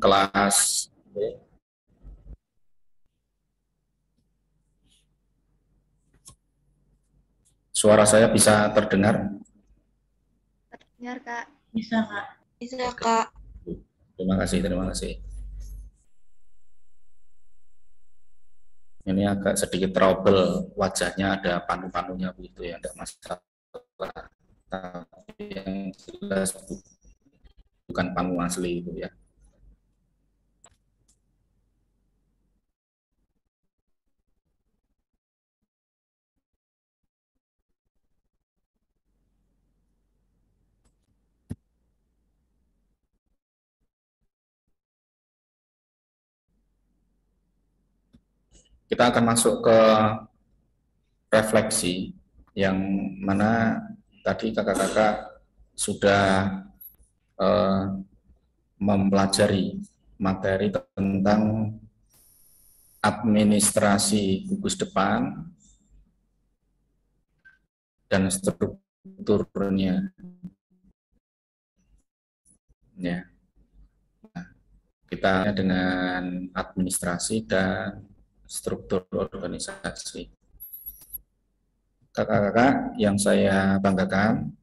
kelas. Suara saya bisa terdengar? Terdengar, Kak. Bisa, Kak. Bisa, Kak. Terima kasih, terima kasih. Ini agak sedikit trouble, wajahnya ada panu-panunya begitu ya, tidak masalah. Tapi yang jelas bukan panu asli itu ya. Kita akan masuk ke refleksi yang mana tadi kakak-kakak sudah mempelajari materi tentang administrasi gugus depan dan strukturnya. Ya. Nah, kita dengan administrasi dan struktur organisasi. Kakak-kakak yang saya banggakan,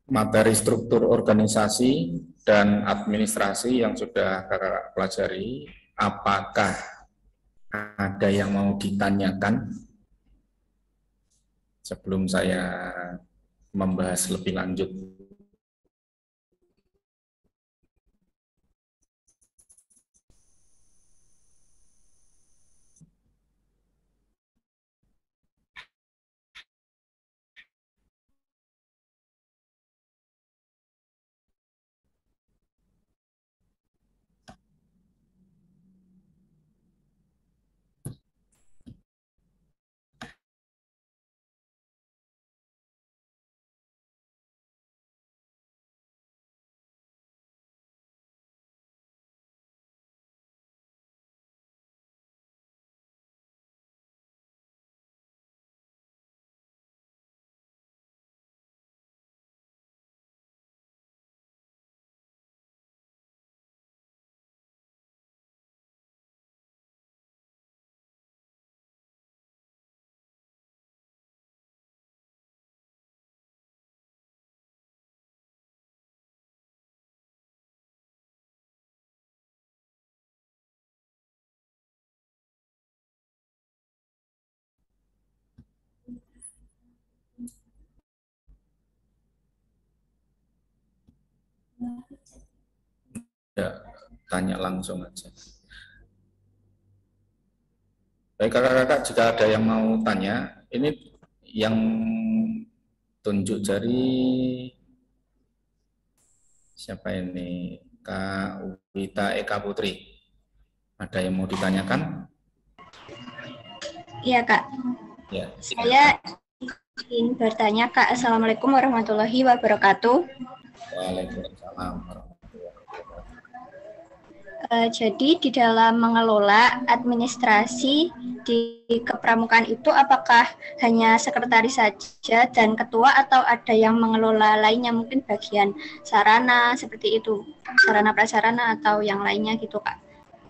materi struktur organisasi dan administrasi yang sudah kakak pelajari, apakah ada yang mau ditanyakan sebelum saya membahas lebih lanjut? Ya, tanya langsung aja. Baik kakak-kakak, jika ada yang mau tanya, ini yang tunjuk jari siapa ini? Kak Wita Eka Putri. Ada yang mau ditanyakan? Iya, Kak. Ya. Saya ingin bertanya, Kak. Assalamualaikum warahmatullahi wabarakatuh. Waalaikumsalam. Jadi di dalam mengelola administrasi di kepramukaan itu apakah hanya sekretaris saja dan ketua atau ada yang mengelola lainnya, mungkin bagian sarana seperti itu, sarana prasarana atau yang lainnya gitu, Kak.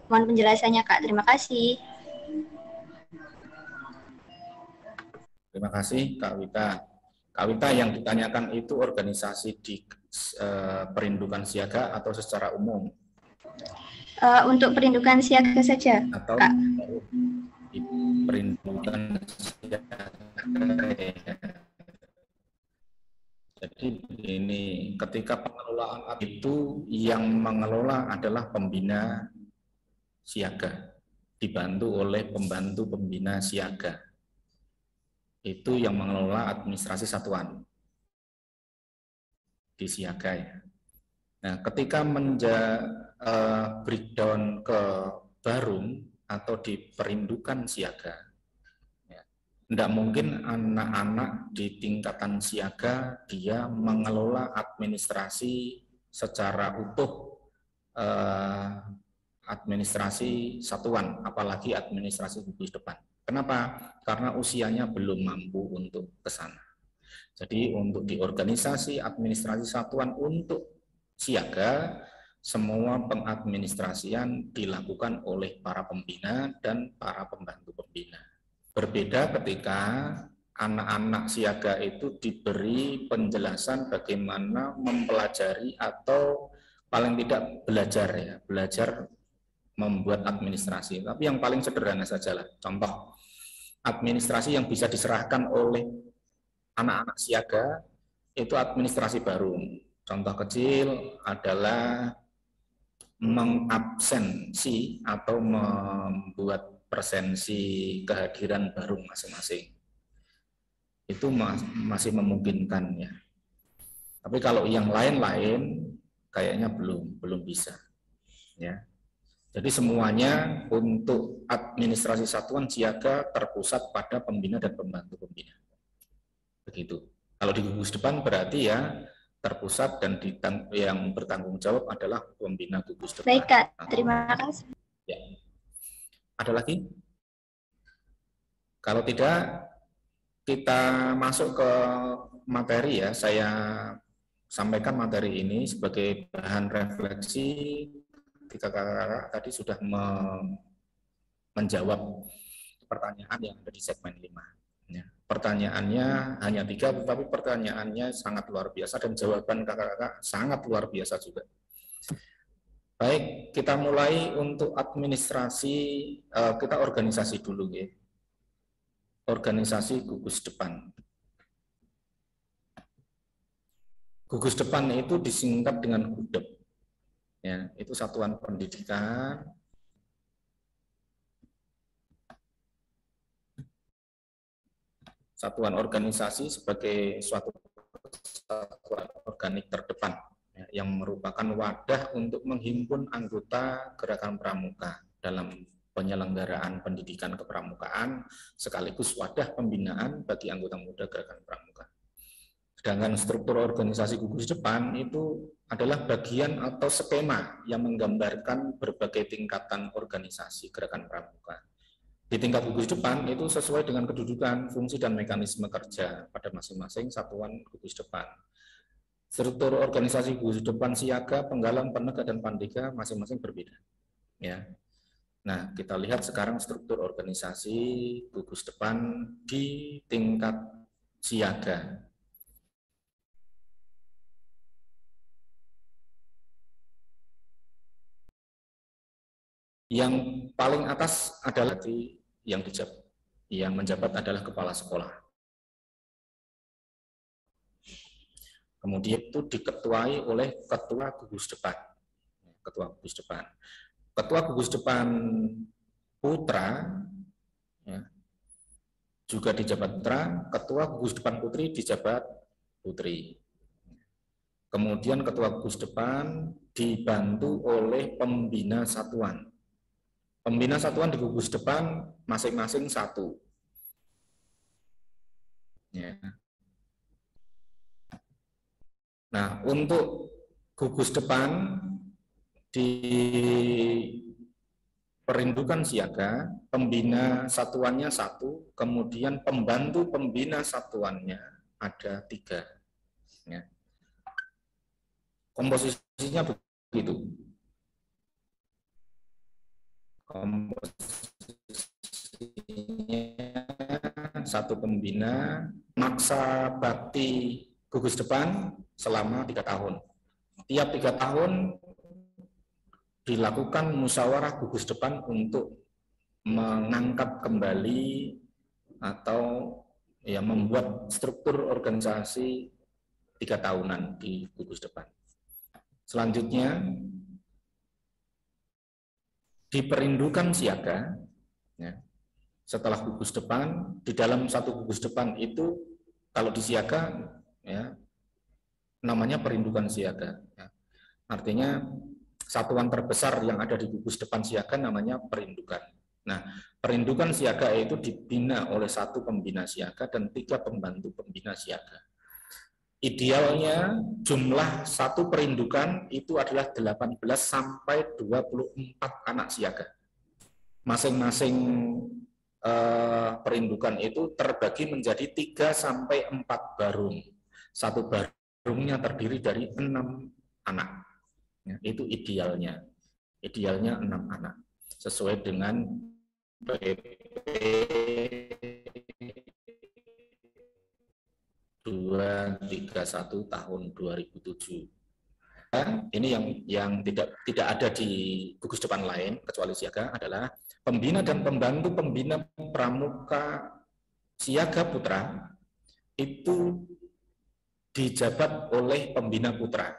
Mohon penjelasannya, Kak. Terima kasih. Terima kasih Kak Wita. Kak Wita, yang ditanyakan itu organisasi di perindukan siaga atau secara umum? Untuk perindukan siaga saja, atau Kak. Di perindukan siaga. Jadi ini ketika pengelolaan itu yang mengelola adalah pembina siaga, dibantu oleh pembantu pembina siaga. Itu yang mengelola administrasi satuan di siaga ya. Nah, ketika breakdown ke Barum atau di perindukan siaga, ya, tidak mungkin anak-anak di tingkatan siaga dia mengelola administrasi secara utuh, administrasi satuan, apalagi administrasi gugus depan. Kenapa? Karena usianya belum mampu untuk ke sana. Jadi untuk di organisasi administrasi satuan untuk siaga, semua pengadministrasian dilakukan oleh para pembina dan para pembantu pembina. Berbeda ketika anak-anak siaga itu diberi penjelasan bagaimana mempelajari atau paling tidak belajar membuat administrasi. Tapi yang paling sederhana sajalah. Contoh administrasi yang bisa diserahkan oleh anak-anak siaga itu administrasi baru. Contoh kecil adalah mengabsensi atau membuat presensi kehadiran baru masing-masing. Itu masih memungkinkan ya. Tapi kalau yang lain-lain kayaknya belum bisa ya. Jadi semuanya untuk administrasi satuan siaga terpusat pada pembina dan pembantu pembina. Begitu. Kalau di gugus depan berarti ya terpusat dan yang bertanggung jawab adalah pembina gugus depan. Baik Kak, terima kasih. Ya. Ada lagi? Kalau tidak, kita masuk ke materi ya. Saya sampaikan materi ini sebagai bahan refleksi ketika kakak tadi sudah menjawab pertanyaan yang ada di segmen 5. Ya. Pertanyaannya hanya 3, tetapi pertanyaannya sangat luar biasa dan jawaban kakak-kakak sangat luar biasa juga. Baik, kita mulai untuk administrasi, kita organisasi dulu ya. Organisasi gugus depan. Gugus depan itu disingkat dengan GUDEP. Ya, itu satuan pendidikan satuan organisasi sebagai suatu satuan organik terdepan ya, yang merupakan wadah untuk menghimpun anggota gerakan pramuka dalam penyelenggaraan pendidikan kepramukaan sekaligus wadah pembinaan bagi anggota muda gerakan pramuka. Sedangkan struktur organisasi gugus depan itu adalah bagian atau skema yang menggambarkan berbagai tingkatan organisasi gerakan pramuka. Di tingkat gugus depan itu sesuai dengan kedudukan, fungsi, dan mekanisme kerja pada masing-masing satuan gugus depan. Struktur organisasi gugus depan siaga, penggalang, penegak, dan pandega masing-masing berbeda. Ya. Nah, kita lihat sekarang struktur organisasi gugus depan di tingkat siaga. Yang paling atas adalah yang menjabat adalah kepala sekolah. Kemudian itu diketuai oleh ketua gugus depan. Ketua gugus depan. Ketua gugus depan putra ya, juga dijabat putra, ketua gugus depan putri dijabat putri. Kemudian ketua gugus depan dibantu oleh pembina satuan. Pembina satuan di gugus depan masing-masing 1. Ya. Nah, untuk gugus depan di perindukan siaga, pembina satuannya 1, kemudian pembantu pembina satuannya ada 3. Ya. Komposisinya begitu. Komposisinya 1 pembina, maksa bakti gugus depan selama 3 tahun. Tiap 3 tahun dilakukan musyawarah gugus depan untuk mengangkat kembali atau ya membuat struktur organisasi 3 tahunan di gugus depan. Selanjutnya diperindukan siaga, ya, setelah gugus depan, di dalam satu gugus depan itu, kalau di siaga, ya, namanya perindukan siaga. Ya. Artinya, satuan terbesar yang ada di gugus depan siaga namanya perindukan. Nah, perindukan siaga itu dibina oleh 1 pembina siaga dan 3 pembantu pembina siaga. Idealnya jumlah 1 perindukan itu adalah 18 sampai 24 anak siaga. Masing-masing perindukan itu terbagi menjadi 3 sampai 4 barung. satu barungnya terdiri dari 6 anak. Ya, itu idealnya. Idealnya 6 anak. Sesuai dengan PP 231 tahun 2007. Ini yang tidak ada di gugus depan lain kecuali siaga adalah pembina dan pembantu pembina pramuka siaga putra itu dijabat oleh pembina putra,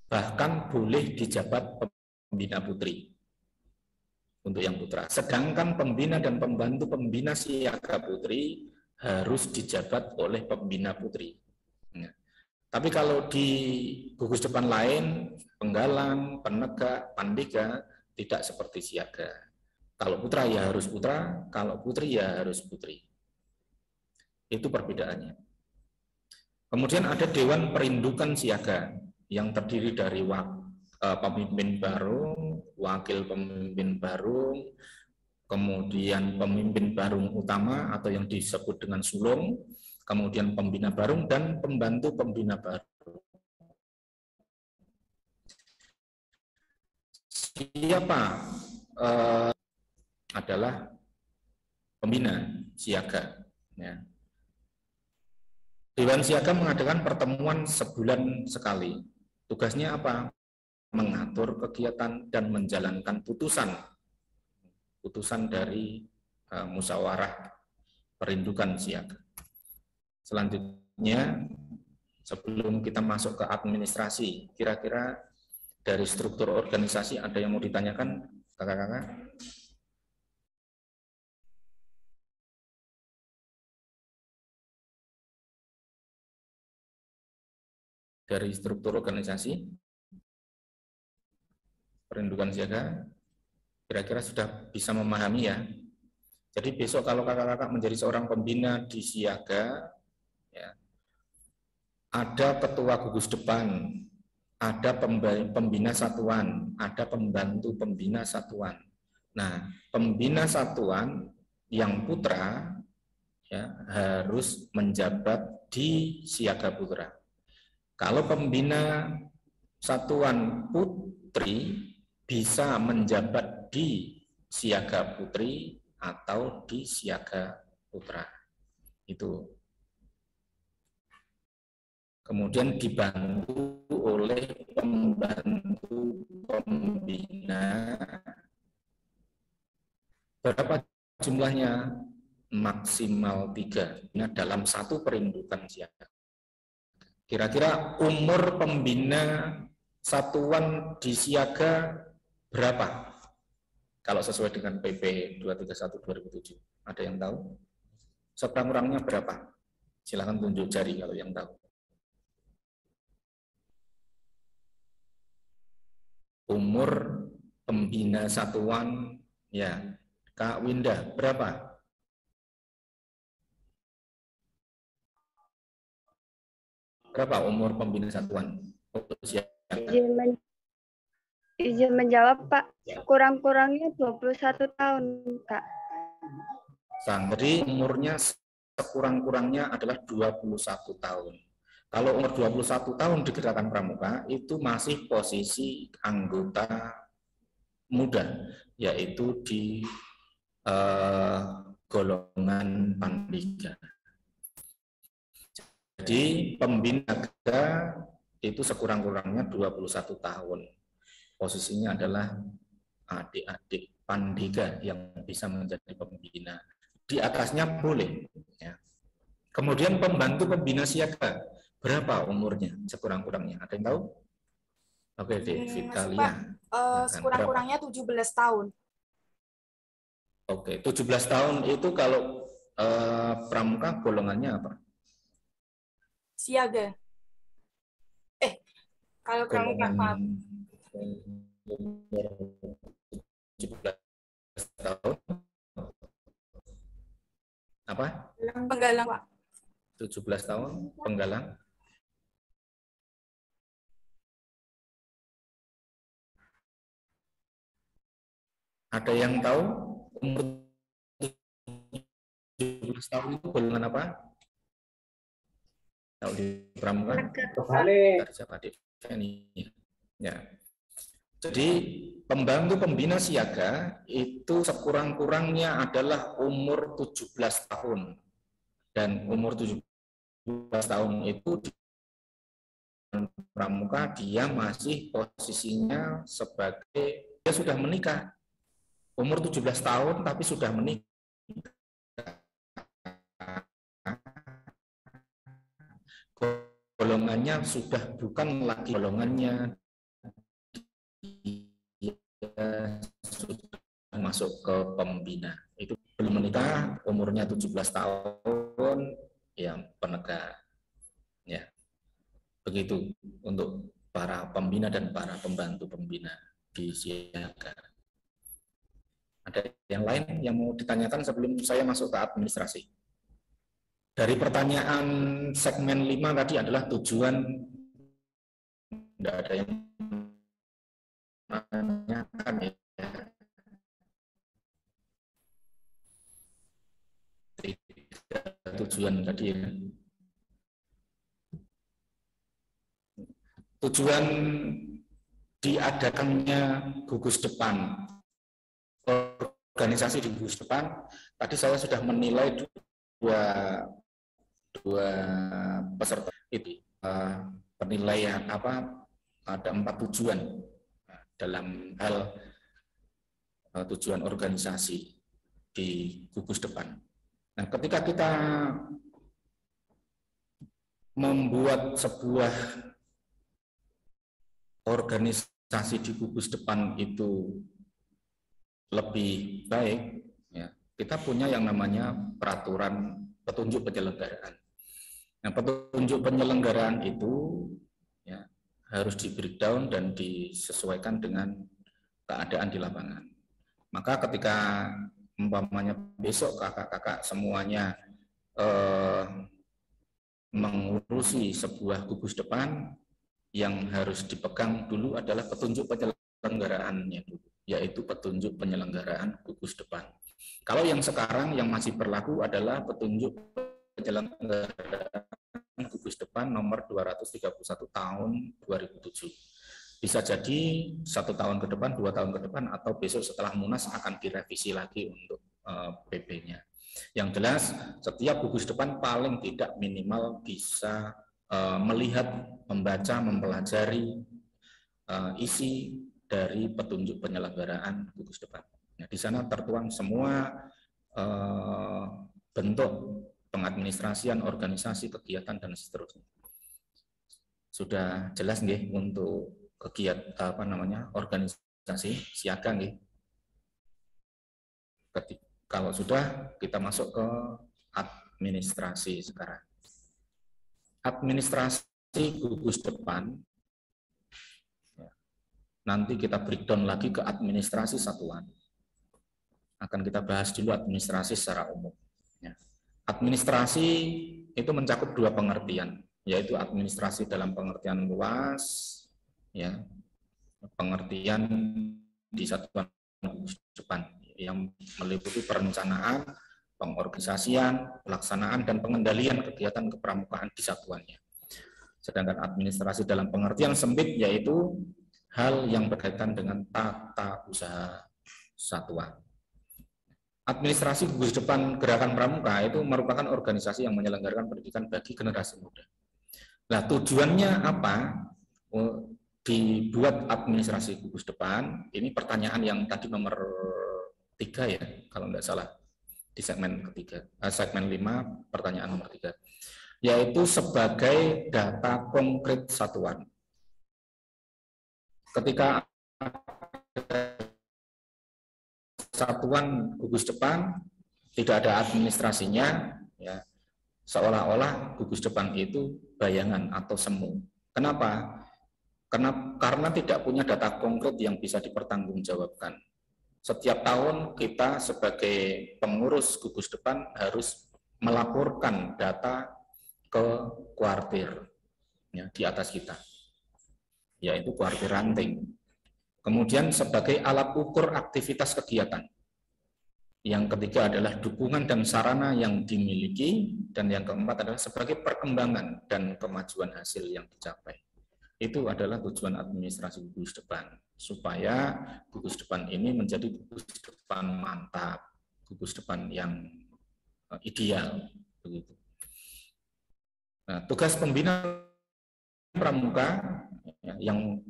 bahkan boleh dijabat pembina putri untuk yang putra. Sedangkan pembina dan pembantu pembina siaga putri harus dijabat oleh pembina putri. Tapi kalau di gugus depan lain, penggalang, penegak, pandega, tidak seperti siaga. Kalau putra ya harus putra, kalau putri ya harus putri. Itu perbedaannya. Kemudian ada Dewan Perindukan Siaga yang terdiri dari pemimpin barung, wakil pemimpin barung, kemudian pemimpin barung utama atau yang disebut dengan sulung, kemudian pembina barung dan pembantu pembina barung. Siapa adalah pembina siaga? Ya. Dewan Siaga mengadakan pertemuan sebulan sekali. Tugasnya apa? Mengatur kegiatan dan menjalankan putusan dari musyawarah perindukan siaga. Selanjutnya, sebelum kita masuk ke administrasi, kira-kira dari struktur organisasi ada yang mau ditanyakan, kakak-kakak? Dari struktur organisasi perindukan siaga, kira-kira sudah bisa memahami ya. Jadi besok kalau kakak-kakak menjadi seorang pembina di siaga, ya, ada ketua gugus depan, ada pembina satuan, ada pembantu pembina satuan. Nah, pembina satuan yang putra ya, harus menjabat di siaga putra. Kalau pembina satuan putri bisa menjabat di siaga putri atau di siaga putra. Itu. Kemudian dibantu oleh pembantu pembina. Berapa jumlahnya? Maksimal 3. Ini dalam satu perindukan siaga. Kira-kira umur pembina satuan di siaga berapa? Kalau sesuai dengan PP 231/2007. Ada yang tahu? Sekurang-kurangnya berapa? Silakan tunjuk jari kalau yang tahu. Umur pembina satuan, ya, Kak Winda, berapa? Berapa umur pembina satuan? Izin menjawab, Pak. Kurang-kurangnya 21 tahun, Kak. Jadi umurnya sekurang-kurangnya adalah 21 tahun. Kalau umur 21 tahun di Gerakan Pramuka, itu masih posisi anggota muda, yaitu di golongan pandega. Jadi pembina itu sekurang-kurangnya 21 tahun. Posisinya adalah adik-adik pandega yang bisa menjadi pembina. Di atasnya boleh. Ya. Kemudian pembantu pembina siaga, berapa umurnya sekurang-kurangnya? Ada yang tahu? Oke, Vitalia. Sekurang-kurangnya 17 tahun. Oke, 17 tahun itu kalau pramuka golongannya apa? Siaga. Kalau pramuka, maaf. 17 tahun. Apa? Penggalang, Pak. 17 tahun, penggalang. Ada yang tahu umur 17 tahun itu golongan apa? Kalau di pramuka Menegak. dari siapa? Deveni. Ya. Jadi pembantu pembina siaga itu sekurang-kurangnya adalah umur 17 tahun. Dan umur 17 tahun itu di pramuka dia masih posisinya sebagai dia sudah menikah. Umur 17 tahun tapi sudah menikah. Golongannya sudah bukan lagi golongannya dia sudah masuk ke pembina. Itu belum menikah, umurnya 17 tahun, ya penegak. Ya. Begitu untuk para pembina dan para pembantu pembina di siaga. Ada yang lain yang mau ditanyakan sebelum saya masuk ke administrasi? Dari pertanyaan segmen 5 tadi adalah tujuan, tidak ada yang menanyakan ya. Tujuan tadi ya. Tujuan diadakannya gugus depan, organisasi di gugus depan, tadi saya sudah menilai dua peserta itu penilaian ada 4 tujuan dalam hal tujuan organisasi di gugus depan. Nah, ketika kita membuat sebuah organisasi di gugus depan itu lebih baik, ya, kita punya yang namanya peraturan petunjuk penyelenggaraan. Nah, petunjuk penyelenggaraan itu ya, harus di breakdown dan disesuaikan dengan keadaan di lapangan. Maka ketika umpamanya besok kakak-kakak semuanya mengurusi sebuah gugus depan, yang harus dipegang dulu adalah petunjuk penyelenggaraannya dulu, yaitu petunjuk penyelenggaraan gugus depan. Kalau yang sekarang yang masih berlaku adalah petunjuk penyelenggaraan gugus depan nomor 231 tahun 2007. Bisa jadi 1 tahun ke depan, 2 tahun ke depan, atau besok setelah Munas akan direvisi lagi untuk PP-nya. Yang jelas, setiap gugus depan paling tidak minimal bisa melihat, membaca, mempelajari isi dari petunjuk penyelenggaraan gugus depan. Nah, di sana tertuang semua bentuk pengadministrasian, organisasi, kegiatan, dan seterusnya. Sudah jelas nggih untuk kegiatan organisasi siaga nggih. Kalau sudah, kita masuk ke administrasi sekarang. Administrasi gugus depan, nanti kita breakdown lagi ke administrasi satuan. Akan kita bahas dulu administrasi secara umum. Administrasi itu mencakup 2 pengertian, yaitu administrasi dalam pengertian luas, ya, pengertian di satuan gugus depan yang meliputi perencanaan, pengorganisasian, pelaksanaan, dan pengendalian kegiatan kepramukaan di satuannya. Sedangkan administrasi dalam pengertian sempit yaitu hal yang berkaitan dengan tata usaha satuan. Administrasi gugus depan Gerakan Pramuka itu merupakan organisasi yang menyelenggarakan pendidikan bagi generasi muda. Nah, tujuannya apa? Dibuat administrasi gugus depan, ini pertanyaan yang tadi nomor 3 ya, kalau tidak salah, di segmen ketiga, segmen 5, pertanyaan nomor 3, yaitu sebagai data konkret satuan. Ketika satuan gugus depan tidak ada administrasinya, ya, seolah-olah gugus depan itu bayangan atau semu. Kenapa? Karena tidak punya data konkret yang bisa dipertanggungjawabkan. Setiap tahun kita sebagai pengurus gugus depan harus melaporkan data ke kuartir, ya, di atas kita, yaitu kuartir ranting. Kemudian sebagai alat ukur aktivitas kegiatan. Yang ketiga adalah dukungan dan sarana yang dimiliki, dan yang keempat adalah sebagai perkembangan dan kemajuan hasil yang dicapai. Itu adalah tujuan administrasi gugus depan, supaya gugus depan ini menjadi gugus depan mantap, gugus depan yang ideal, begitu. Nah, tugas pembina pramuka yang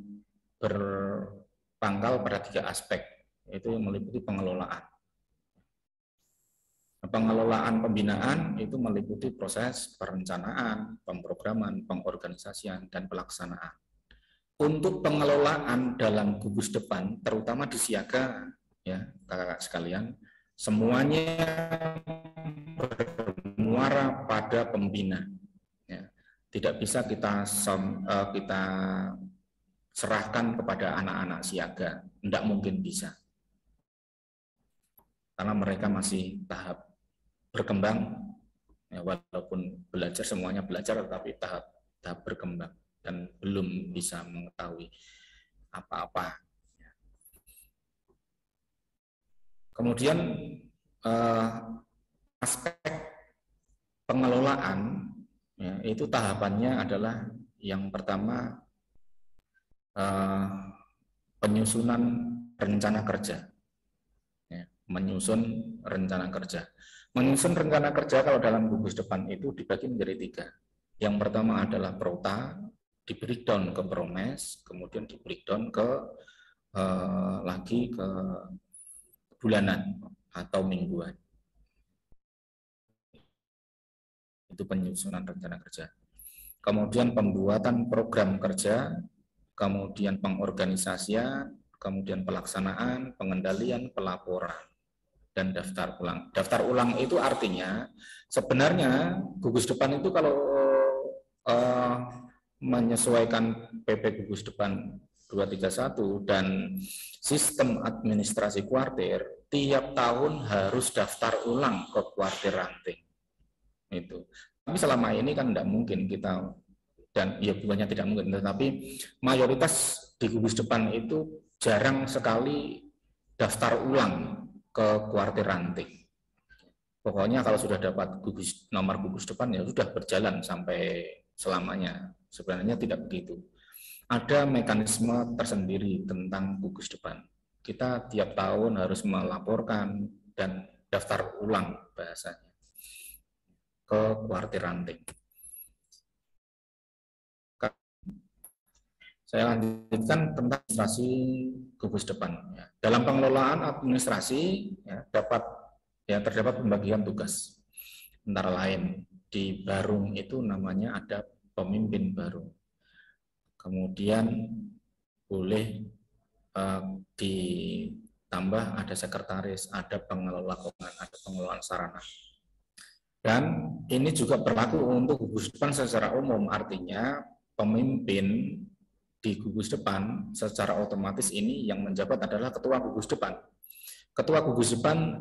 berpangkal pada 3 aspek, itu meliputi pengelolaan. Pengelolaan pembinaan itu meliputi proses perencanaan, pemrograman, pengorganisasian, dan pelaksanaan. Untuk pengelolaan dalam gugus depan, terutama di siaga, ya kakak-kakak sekalian, semuanya bermuara pada pembina. Ya, tidak bisa kita serahkan kepada anak-anak siaga, tidak mungkin bisa, karena mereka masih tahap berkembang, ya, walaupun belajar, semuanya belajar, tetapi tahap berkembang dan belum bisa mengetahui apa-apa. Kemudian aspek pengelolaan, ya, itu tahapannya adalah yang pertama penyusunan rencana kerja, ya, menyusun rencana kerja. Menyusun rencana kerja kalau dalam gugus depan itu dibagi menjadi 3. Yang pertama adalah prota, di breakdown ke promes, kemudian di breakdown ke lagi ke bulanan atau mingguan. Itu penyusunan rencana kerja. Kemudian pembuatan program kerja, kemudian pengorganisasian, kemudian pelaksanaan, pengendalian, pelaporan, dan daftar ulang. Daftar ulang itu artinya sebenarnya gugus depan itu kalau menyesuaikan PP gugus depan 231 dan sistem administrasi kuartir, tiap tahun harus daftar ulang ke kuartir ranting. Itu. Tapi selama ini kan tidak mungkin kita, dan ya bukannya tidak mungkin, tetapi mayoritas di gugus depan itu jarang sekali daftar ulang ke kuartir ranting. Pokoknya kalau sudah dapat nomor gugus depan ya sudah berjalan sampai selamanya. Sebenarnya tidak begitu. Ada mekanisme tersendiri tentang gugus depan. Kita tiap tahun harus melaporkan dan daftar ulang bahasanya ke kuartir ranting. Saya lanjutkan tentang administrasi gugus depan. Dalam pengelolaan administrasi terdapat pembagian tugas. Antara lain di Barung itu namanya ada pemimpin Barung. Kemudian boleh ditambah ada sekretaris, ada pengelola keuangan, ada pengelolaan sarana. Dan ini juga berlaku untuk gugus depan secara umum, artinya pemimpin di gugus depan secara otomatis ini yang menjabat adalah ketua gugus depan. Ketua gugus depan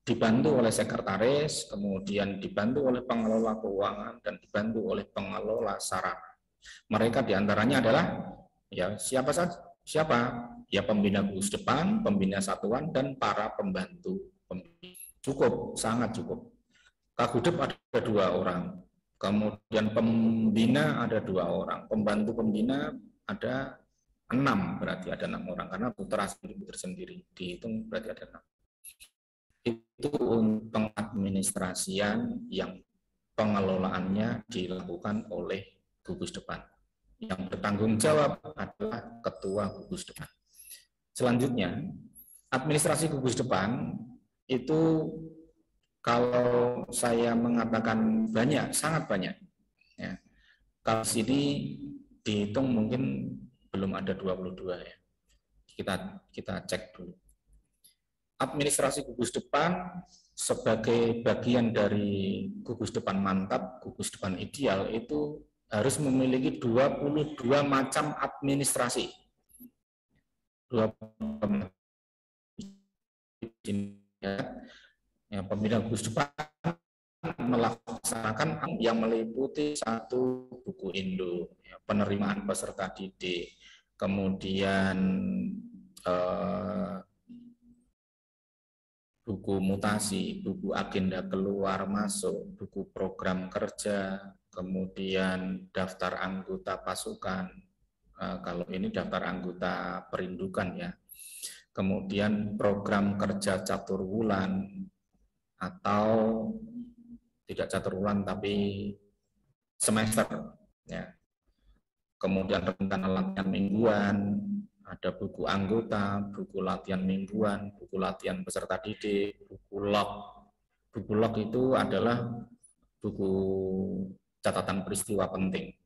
dibantu oleh sekretaris, kemudian dibantu oleh pengelola keuangan, dan dibantu oleh pengelola sarana. Mereka diantaranya adalah ya siapa? Ya pembina gugus depan, pembina satuan, dan para pembantu pembina. Cukup, sangat cukup. Kagudep ada 2 orang, kemudian pembina ada 2 orang, pembantu pembina ada 6, berarti ada 6 orang, karena putra sendiri dihitung berarti ada 6. Itu untuk pengadministrasian yang pengelolaannya dilakukan oleh gugus depan. Yang bertanggung jawab adalah ketua gugus depan. Selanjutnya, administrasi gugus depan itu kalau saya mengatakan banyak, sangat banyak. Ya. Kalau sini dihitung mungkin belum ada 22 ya. Kita cek dulu. Administrasi gugus depan sebagai bagian dari gugus depan mantap, gugus depan ideal itu harus memiliki 22 macam administrasi. 22 ya, pembina gugus depan melaksanakan yang meliputi 1 buku induk, ya, penerimaan peserta didik, kemudian buku mutasi, buku agenda keluar masuk, buku program kerja, kemudian daftar anggota pasukan, kalau ini daftar anggota perindukan ya, kemudian program kerja catur wulan atau tidak catur wulan tapi semester ya. Kemudian rencana latihan mingguan, ada buku anggota, buku latihan mingguan, buku latihan peserta didik, buku log. Buku log itu adalah buku catatan peristiwa penting.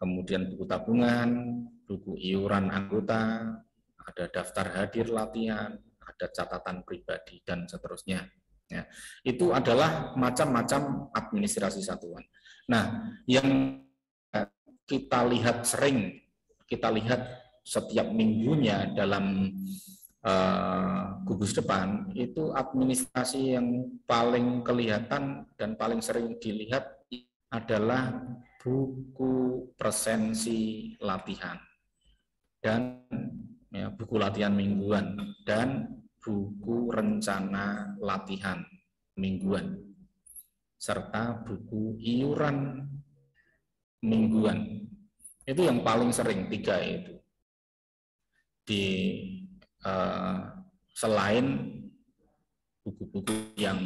Kemudian buku tabungan, buku iuran anggota, ada daftar hadir latihan, ada catatan pribadi, dan seterusnya. Ya, itu adalah macam-macam administrasi satuan. Nah, yang kita lihat setiap minggunya dalam gugus depan, itu administrasi yang paling kelihatan dan paling sering dilihat adalah buku presensi latihan dan ya, buku latihan mingguan dan buku rencana latihan mingguan serta buku iuran mingguan. Itu yang paling sering, 3 itu. Selain buku-buku yang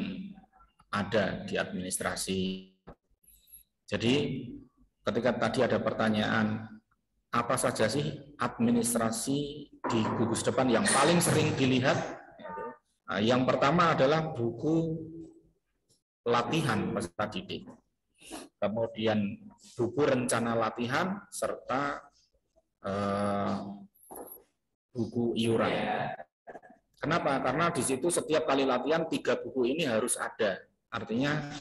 ada di administrasi. Jadi ketika tadi ada pertanyaan, apa saja sih administrasi di gugus depan yang paling sering dilihat? Yang pertama adalah buku latihan peserta didik. Kemudian buku rencana latihan serta buku iuran. Kenapa? Karena di situ setiap kali latihan 3 buku ini harus ada. Artinya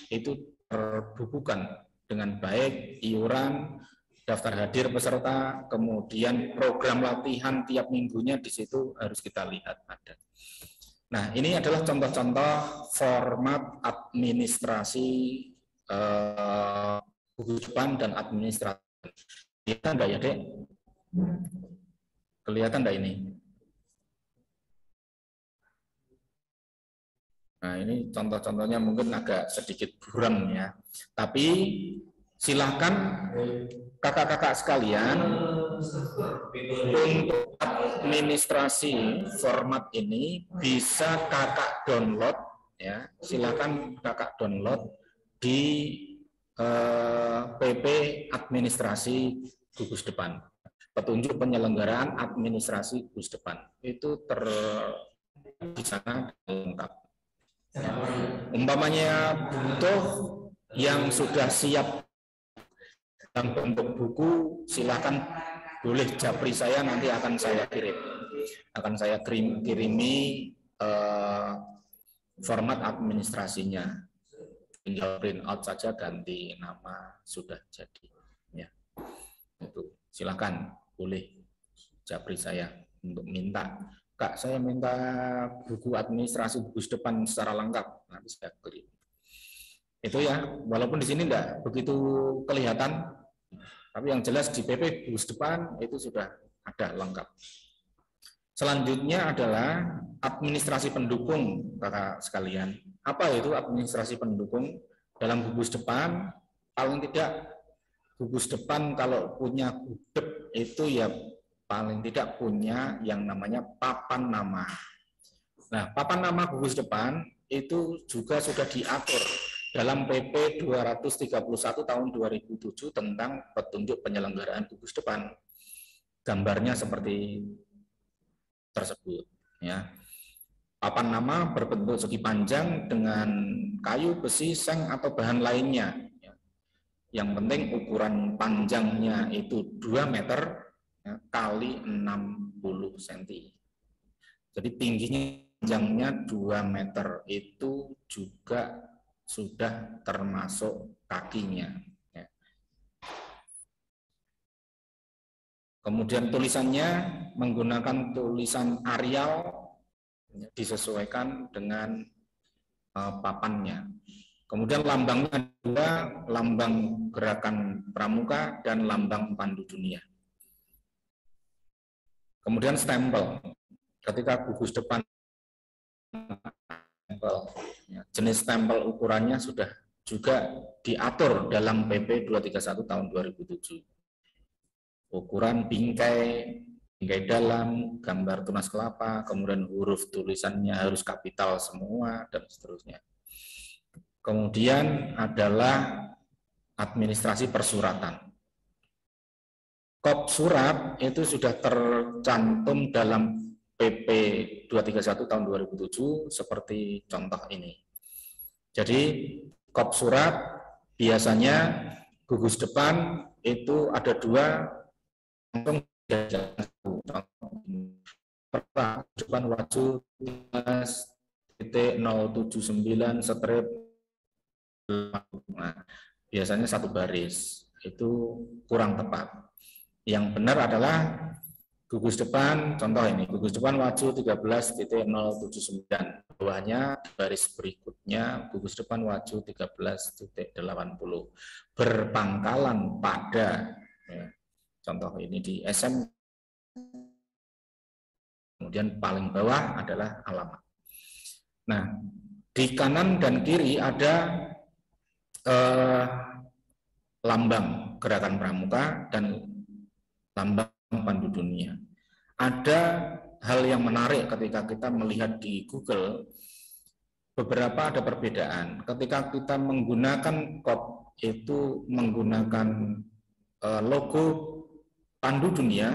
itu terbukukan dengan baik, iuran, daftar hadir peserta, kemudian program latihan tiap minggunya di situ harus kita lihat ada. Nah, ini adalah contoh-contoh format administrasi gugus depan dan administrasi. Kelihatan enggak ya, Dek? Kelihatan enggak ini? Nah, ini contoh-contohnya mungkin agak sedikit buram ya. Tapi silakan kakak-kakak sekalian untuk administrasi format ini bisa kakak download ya. Silakan kakak download di PP administrasi gugus depan. Petunjuk penyelenggaraan administrasi gugus depan. Itu di sana lengkap. Ya. Umpamanya butuh yang sudah siap dalam bentuk buku, silakan boleh japri saya, nanti akan saya kirim. Akan saya kirimi format administrasinya. Tinggal print out saja, ganti nama, sudah jadi. Ya. Itu silakan boleh japri saya untuk minta. Kak, saya minta buku administrasi gugus depan secara lengkap, nanti saya kirim. Itu ya, walaupun di sini enggak begitu kelihatan, tapi yang jelas di PP gugus depan itu sudah ada lengkap. Selanjutnya adalah administrasi pendukung, kakak sekalian. Apa itu administrasi pendukung? Dalam gugus depan, paling tidak gugus depan kalau punya gudeg itu ya paling tidak punya yang namanya papan nama. Nah, papan nama gugus depan itu juga sudah diatur dalam PP 231 tahun 2007 tentang petunjuk penyelenggaraan gugus depan. Gambarnya seperti tersebut ya. Papan nama berbentuk segi panjang dengan kayu, besi, seng atau bahan lainnya. Yang penting ukuran panjangnya itu 2 meter ya, kali 60 cm. Jadi tingginya panjangnya 2 meter itu juga sudah termasuk kakinya. Ya. Kemudian tulisannya menggunakan tulisan Arial, disesuaikan dengan papannya. Kemudian lambangnya ada lambang gerakan pramuka dan lambang pandu dunia. Kemudian stempel. Ketika gugus depan stempel. Ya, jenis stempel ukurannya sudah juga diatur dalam PP 231 tahun 2007. Ukuran bingkai, bingkai dalam, gambar tunas kelapa, kemudian huruf tulisannya harus kapital semua, dan seterusnya. Kemudian adalah administrasi persuratan. Kop surat itu sudah tercantum dalam PP 231 tahun 2007 seperti contoh ini. Jadi kop surat biasanya gugus depan itu ada dua, depan waju 079 strip, nah, biasanya satu baris, itu kurang tepat. Yang benar adalah gugus depan, contoh ini, gugus depan waju 13.079, bawahnya baris berikutnya gugus depan waju 13.80, berpangkalan pada, ya, contoh ini di SM, kemudian paling bawah adalah alamat. Nah, di kanan dan kiri ada lambang Gerakan Pramuka dan lambang Pandu Dunia. Ada hal yang menarik ketika kita melihat di Google, beberapa ada perbedaan. Ketika kita menggunakan kop itu menggunakan logo Pandu Dunia,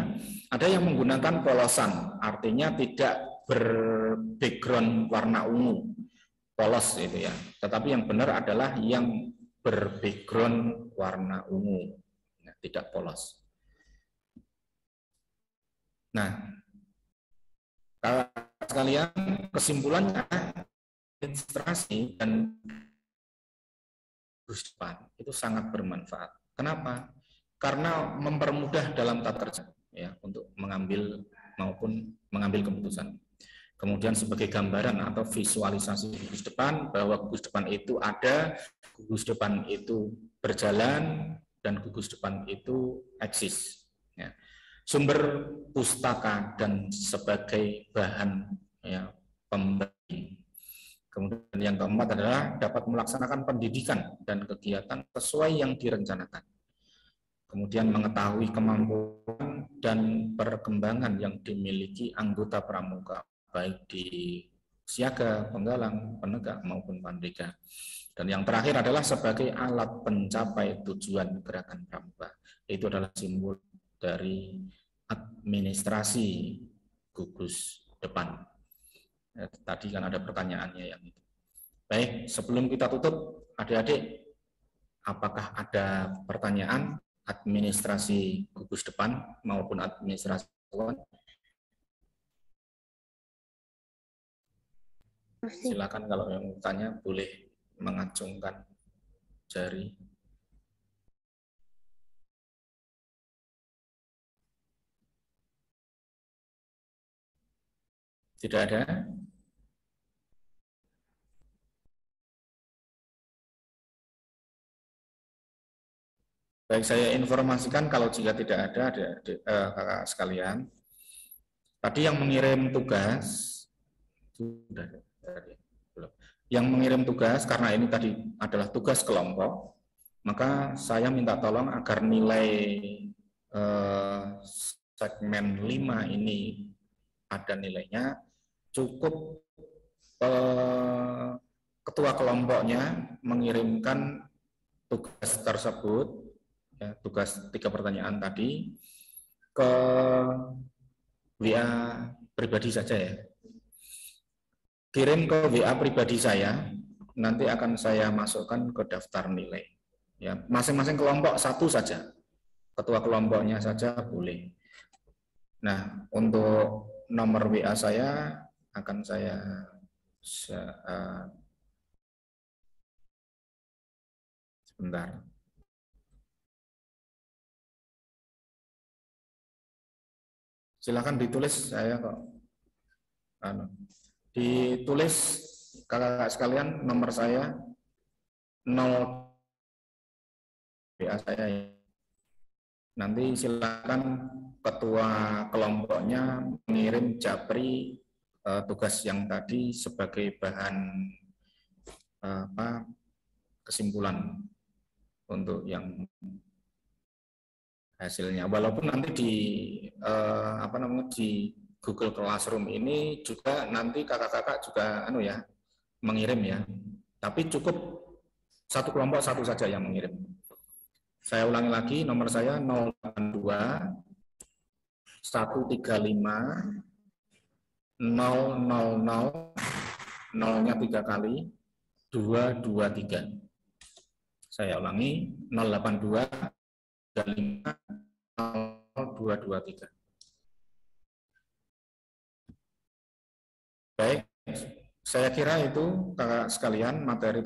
ada yang menggunakan polosan, artinya tidak berbackground warna ungu, polos itu ya. Tetapi yang benar adalah yang berbackground warna ungu, tidak polos. Nah, sekalian kesimpulannya, administrasi dan gugus depan itu sangat bermanfaat. Kenapa? Karena mempermudah dalam tata kerja, ya, untuk mengambil maupun mengambil keputusan. Kemudian sebagai gambaran atau visualisasi gugus depan, bahwa gugus depan itu ada, gugus depan itu berjalan, dan gugus depan itu eksis. Ya. Sumber pustaka dan sebagai bahan, ya, pemberi. Kemudian yang keempat adalah dapat melaksanakan pendidikan dan kegiatan sesuai yang direncanakan. Kemudian mengetahui kemampuan dan perkembangan yang dimiliki anggota pramuka, baik di siaga, penggalang, penegak maupun pandega. Dan yang terakhir adalah sebagai alat pencapai tujuan Gerakan Pramuka. Itu adalah simbol dari administrasi gugus depan. Tadi kan ada pertanyaannya yang itu. Baik, sebelum kita tutup, adik-adik, apakah ada pertanyaan administrasi gugus depan maupun administrasi dewan? Silakan kalau yang bertanya boleh mengacungkan jari. Tidak ada? Baik, saya informasikan kalau jika tidak ada kakak sekalian, tadi yang mengirim tugas, sudah belum. Yang mengirim tugas, karena ini tadi adalah tugas kelompok, maka saya minta tolong agar nilai segmen 5 ini ada nilainya, cukup ketua kelompoknya mengirimkan tugas tersebut, ya, tugas 3 pertanyaan tadi, ke WA pribadi saja ya. Kirim ke WA pribadi saya, nanti akan saya masukkan ke daftar nilai. Ya, masing-masing kelompok satu saja, ketua kelompoknya saja boleh. Nah, untuk nomor WA saya akan saya sebentar. Silakan ditulis, saya kok ditulis kakak sekalian, nomor saya 0 WA saya ya. Nanti silakan ketua kelompoknya mengirim japri tugas yang tadi sebagai bahan kesimpulan untuk yang hasilnya. Walaupun nanti di di Google Classroom ini juga nanti kakak-kakak juga mengirim ya. Tapi cukup satu kelompok satu saja yang mengirim. Saya ulangi lagi, nomor saya 082 135 000 nolnya 3 kali 223. Saya ulangi 082 35 0223. Baik, saya kira itu kakak sekalian materi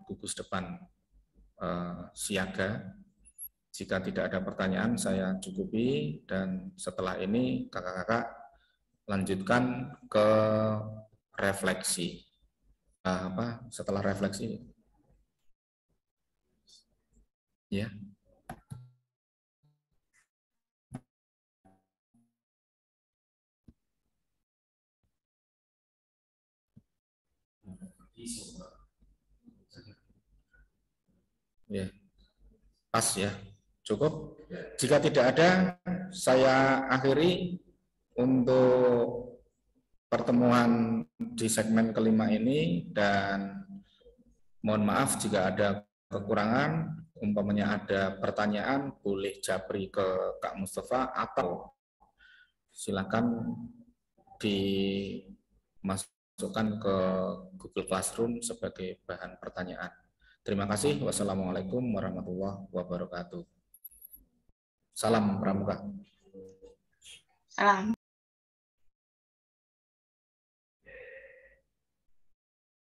gugus depan siaga. Jika tidak ada pertanyaan, saya cukupi, dan setelah ini kakak-kakak lanjutkan ke refleksi. Setelah refleksi, ya. Ya, pas ya, cukup. Jika tidak ada, saya akhiri untuk pertemuan di segmen kelima ini, dan mohon maaf jika ada kekurangan. Umpamanya ada pertanyaan, boleh japri ke Kak Mustafa atau silakan dimasukkan ke Google Classroom sebagai bahan pertanyaan. Terima kasih. Wassalamualaikum warahmatullahi wabarakatuh. Salam Pramuka. Salam.